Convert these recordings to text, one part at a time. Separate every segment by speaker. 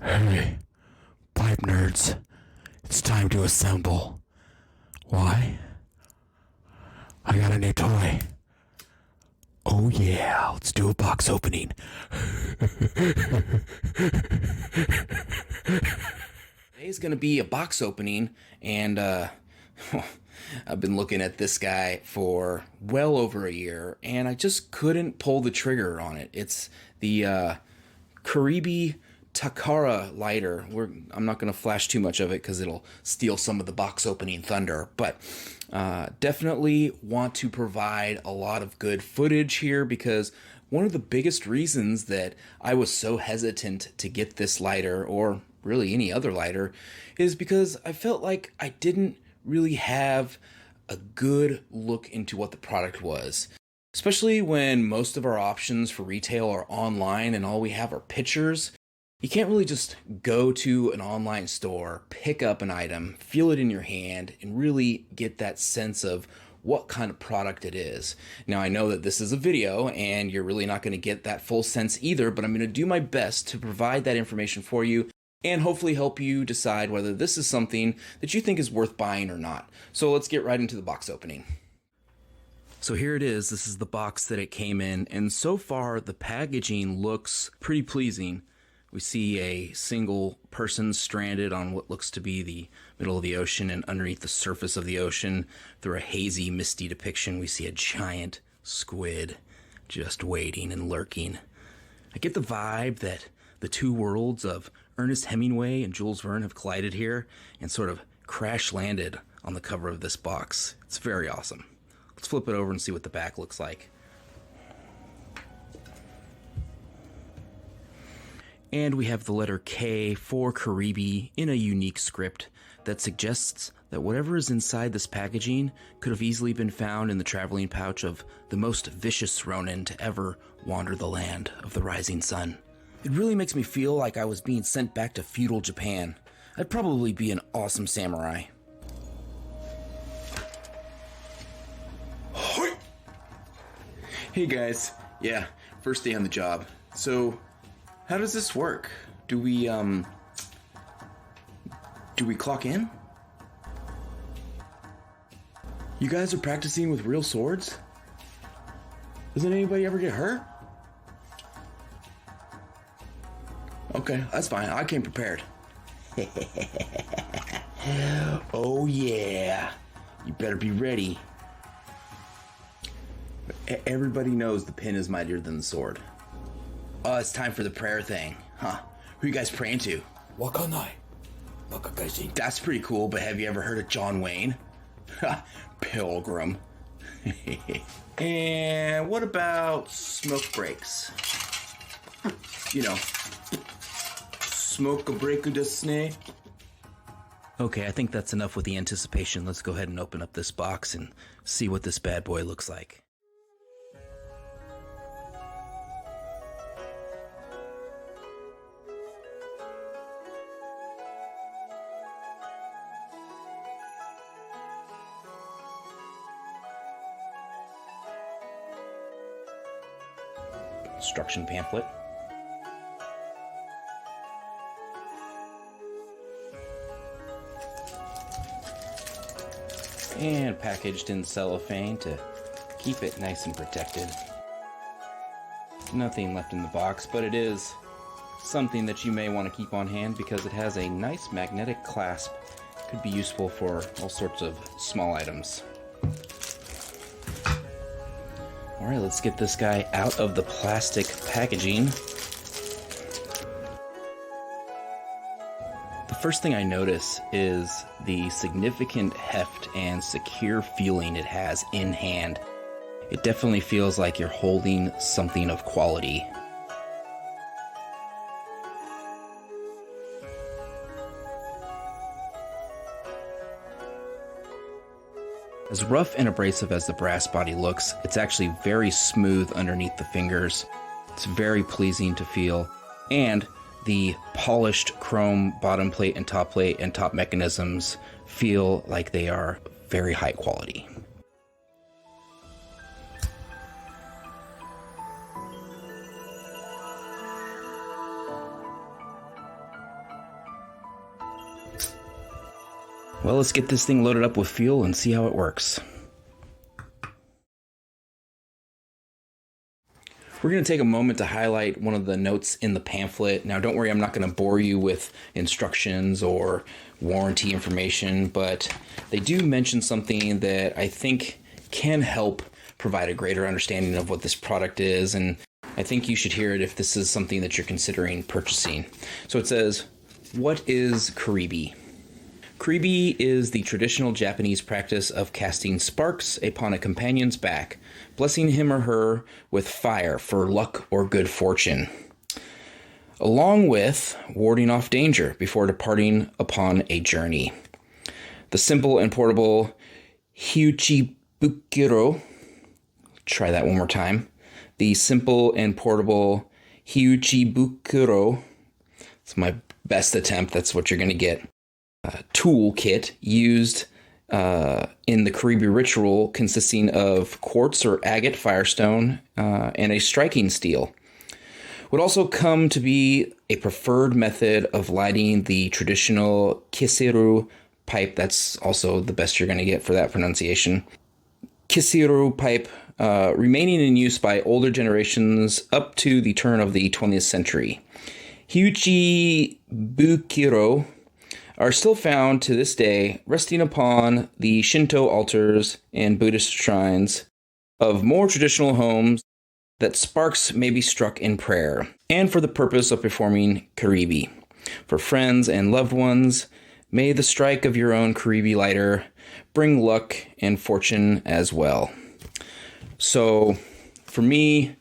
Speaker 1: Hey, pipe nerds, it's time to assemble. Why? I got a new toy. Oh yeah, let's do a box opening.
Speaker 2: Today's gonna be a box opening, and I've been looking at this guy for well over a year, and I just couldn't pull the trigger on it. It's the Kiribi Takara lighter. I'm not going to flash too much of it because it'll steal some of the box opening thunder, but definitely want to provide a lot of good footage here because one of the biggest reasons that I was so hesitant to get this lighter, or really any other lighter, is because I felt like I didn't really have a good look into what the product was. Especially when most of our options for retail are online and all we have are pictures. You can't really just go to an online store, pick up an item, feel it in your hand, and really get that sense of what kind of product it is. Now, I know that this is a video and you're really not going to get that full sense either, but I'm going to do my best to provide that information for you and hopefully help you decide whether this is something that you think is worth buying or not. So let's get right into the box opening. So here it is. This is the box that it came in, and so far the packaging looks pretty pleasing. We see a single person stranded on what looks to be the middle of the ocean, and underneath the surface of the ocean, through a hazy, misty depiction, we see a giant squid just waiting and lurking. I get the vibe that the two worlds of Ernest Hemingway and Jules Verne have collided here and sort of crash landed on the cover of this box. It's very awesome. Let's flip it over and see what the back looks like. And we have the letter K for Kiribi in a unique script that suggests that whatever is inside this packaging could have easily been found in the traveling pouch of the most vicious Ronin to ever wander the land of the rising sun. It really makes me feel like I was being sent back to feudal Japan. I'd probably be an awesome samurai. Hey guys, yeah, first day on the job. So, how does this work? Do we clock in? You guys are practicing with real swords? Doesn't anybody ever get hurt? Okay, that's fine. I came prepared. Oh yeah, you better be ready. Everybody knows the pin is mightier than the sword. Oh, it's time for the prayer thing, huh? Who you guys praying to?
Speaker 1: Wakanai. Nakakashi.
Speaker 2: That's pretty cool, but have you ever heard of John Wayne? Pilgrim. And what about smoke breaks? You know, smoke a break desu. Okay, I think that's enough with the anticipation. Let's go ahead and open up this box and see what this bad boy looks like. Instruction pamphlet. And packaged in cellophane to keep it nice and protected. Nothing left in the box, but it is something that you may want to keep on hand because it has a nice magnetic clasp. Could be useful for all sorts of small items. Alright, let's get this guy out of the plastic packaging. The first thing I notice is the significant heft and secure feeling it has in hand. It definitely feels like you're holding something of quality. As rough and abrasive as the brass body looks, it's actually very smooth underneath the fingers. It's very pleasing to feel, and the polished chrome bottom plate and top mechanisms feel like they are very high quality. Well, let's get this thing loaded up with fuel and see how it works. We're going to take a moment to highlight one of the notes in the pamphlet. Now, don't worry, I'm not going to bore you with instructions or warranty information, but they do mention something that I think can help provide a greater understanding of what this product is, and I think you should hear it if this is something that you're considering purchasing. So it says, what is Kiribi? Kiribi is the traditional Japanese practice of casting sparks upon a companion's back, blessing him or her with fire for luck or good fortune, along with warding off danger before departing upon a journey. The simple and portable Hyuchibukuro, try that one more time. The simple and portable Hyuchibukuro, it's my best attempt, that's what you're going to get. Tool kit used in the Kiribi ritual, consisting of quartz or agate firestone and a striking steel. Would also come to be a preferred method of lighting the traditional kisiru pipe. That's also the best you're going to get for that pronunciation. Kisiru pipe remaining in use by older generations up to the turn of the 20th century. Hyuchi Bukiro are still found to this day resting upon the Shinto altars and Buddhist shrines of more traditional homes that sparks may be struck in prayer and for the purpose of performing Kiribi. For friends and loved ones, may the strike of your own Kiribi lighter bring luck and fortune as well. So for me,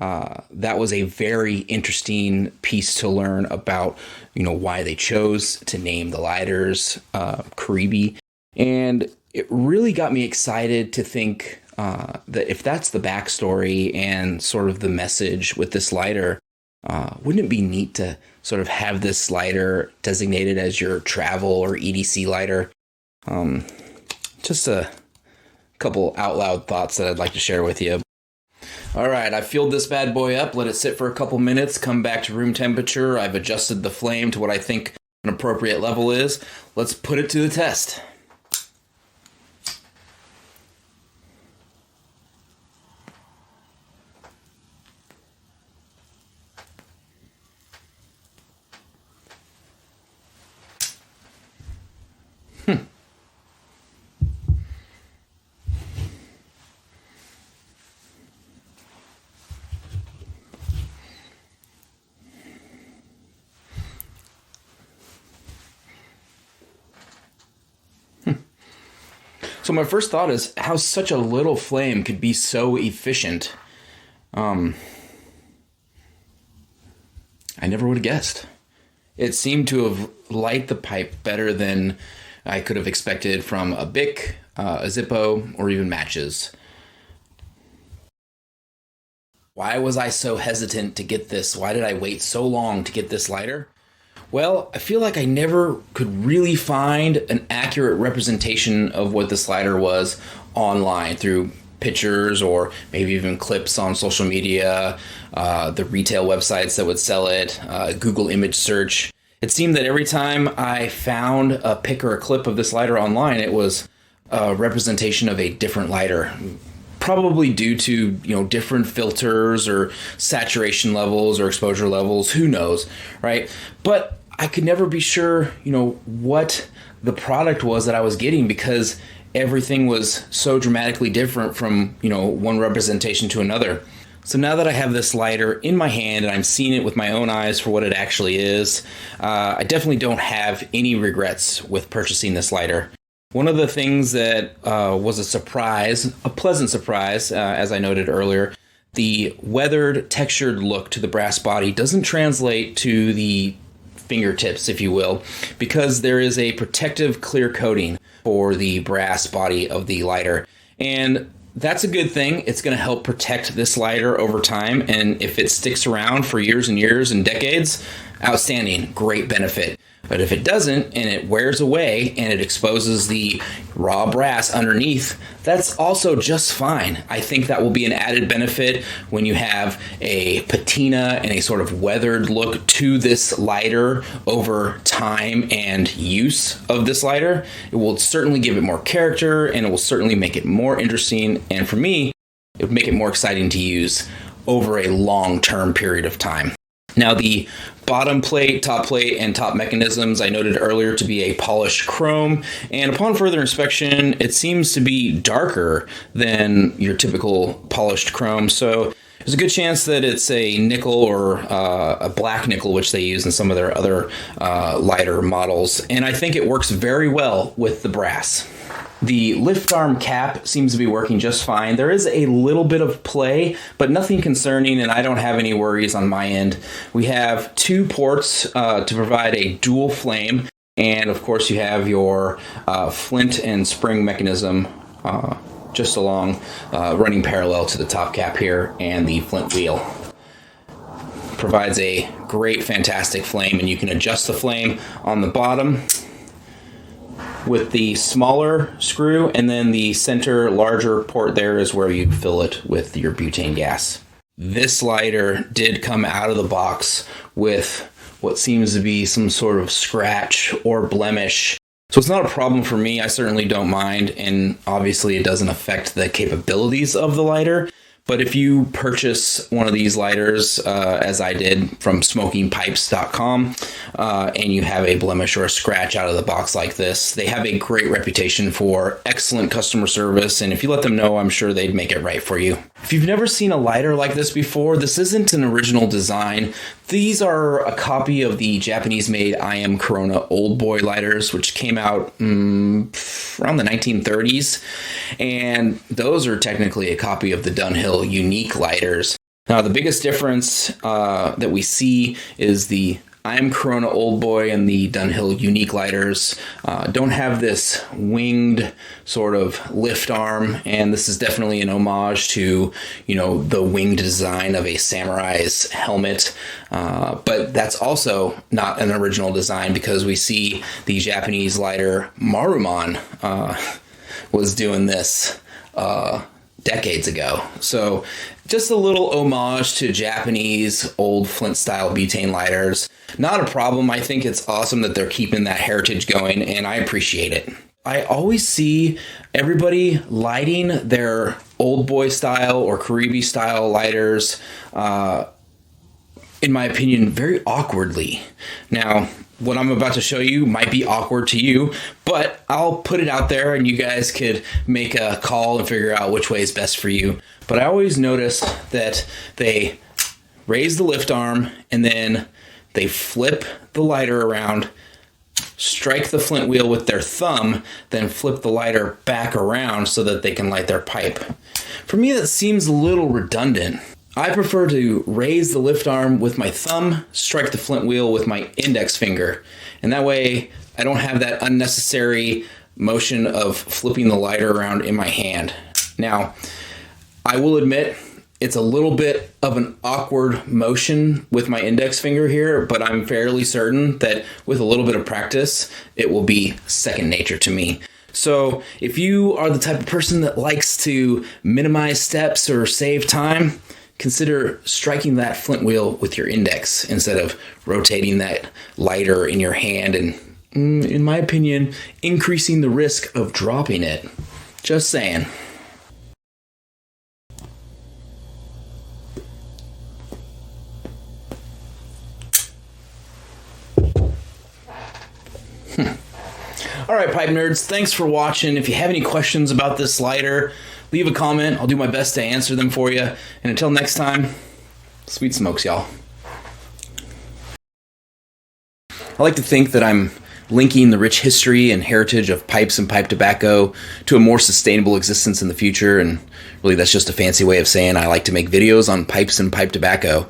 Speaker 2: that was a very interesting piece to learn about, why they chose to name the lighters Kiribi. And it really got me excited to think that if that's the backstory and sort of the message with this lighter, wouldn't it be neat to sort of have this lighter designated as your travel or EDC lighter? Just a couple out loud thoughts that I'd like to share with you. All right, I've filled this bad boy up, let it sit for a couple minutes, come back to room temperature. I've adjusted the flame to what I think an appropriate level is. Let's put it to the test. So my first thought is how such a little flame could be so efficient. I never would have guessed. It seemed to have light the pipe better than I could have expected from a Bic, a Zippo, or even matches. Why was I so hesitant to get this? Why did I wait so long to get this lighter? Well, I feel like I never could really find an accurate representation of what this lighter was online through pictures or maybe even clips on social media, the retail websites that would sell it, Google image search. It seemed that every time I found a pic or a clip of this lighter online, it was a representation of a different lighter. Probably due to, different filters or saturation levels or exposure levels, who knows, right? But I could never be sure, what the product was that I was getting because everything was so dramatically different from, one representation to another. So now that I have this lighter in my hand and I'm seeing it with my own eyes for what it actually is, I definitely don't have any regrets with purchasing this lighter. One of the things that was a pleasant surprise, as I noted earlier, the weathered, textured look to the brass body doesn't translate to the fingertips, if you will, because there is a protective clear coating for the brass body of the lighter. And that's a good thing. It's going to help protect this lighter over time. And if it sticks around for years and years and decades, outstanding, great benefit. But if it doesn't, and it wears away and it exposes the raw brass underneath, that's also just fine. I think that will be an added benefit when you have a patina and a sort of weathered look to this lighter over time and use of this lighter. It will certainly give it more character, and it will certainly make it more interesting. And for me, it would make it more exciting to use over a long-term period of time. Now, the bottom plate, top plate, and top mechanisms I noted earlier to be a polished chrome, and upon further inspection, it seems to be darker than your typical polished chrome. So there's a good chance that it's a nickel or a black nickel, which they use in some of their other lighter models, and I think it works very well with the brass. The lift arm cap seems to be working just fine. There is a little bit of play, but nothing concerning, and I don't have any worries on my end. We have 2 ports to provide a dual flame, and of course you have your flint and spring mechanism just along, running parallel to the top cap here, and the flint wheel. Provides a great, fantastic flame, and you can adjust the flame on the bottom with the smaller screw, and then the center larger port there is where you fill it with your butane gas. This lighter did come out of the box with what seems to be some sort of scratch or blemish. So it's not a problem for me. I certainly don't mind, and obviously it doesn't affect the capabilities of the lighter. But if you purchase one of these lighters, as I did from smokingpipes.com, and you have a blemish or a scratch out of the box like this, they have a great reputation for excellent customer service, and if you let them know, I'm sure they'd make it right for you. If you've never seen a lighter like this before, this isn't an original design. These are a copy of the Japanese-made I Am Corona Old Boy lighters, which came out around the 1930s, and those are technically a copy of the Dunhill Unique lighters. Now, the biggest difference that we see is the I Am Corona Old Boy and the Dunhill Unique lighters don't have this winged sort of lift arm, and this is definitely an homage to, the winged design of a samurai's helmet. But that's also not an original design, because we see the Japanese lighter Maruman was doing this decades ago. So just a little homage to Japanese old flint style butane lighters. Not a problem. I think it's awesome that they're keeping that heritage going, and I appreciate it. I always see everybody lighting their old boy style or Kiribi style lighters, in my opinion, very awkwardly. Now, what I'm about to show you might be awkward to you, but I'll put it out there and you guys could make a call and figure out which way is best for you. But I always notice that they raise the lift arm and then they flip the lighter around, strike the flint wheel with their thumb, then flip the lighter back around so that they can light their pipe. For me, that seems a little redundant. I prefer to raise the lift arm with my thumb, strike the flint wheel with my index finger, and that way I don't have that unnecessary motion of flipping the lighter around in my hand. Now, I will admit it's a little bit of an awkward motion with my index finger here, but I'm fairly certain that with a little bit of practice, it will be second nature to me. So if you are the type of person that likes to minimize steps or save time, consider striking that flint wheel with your index instead of rotating that lighter in your hand and, in my opinion, increasing the risk of dropping it. Just saying. All right, pipe nerds, thanks for watching. If you have any questions about this lighter, leave a comment. I'll do my best to answer them for you. And until next time, sweet smokes, y'all. I like to think that I'm linking the rich history and heritage of pipes and pipe tobacco to a more sustainable existence in the future. And really, that's just a fancy way of saying I like to make videos on pipes and pipe tobacco.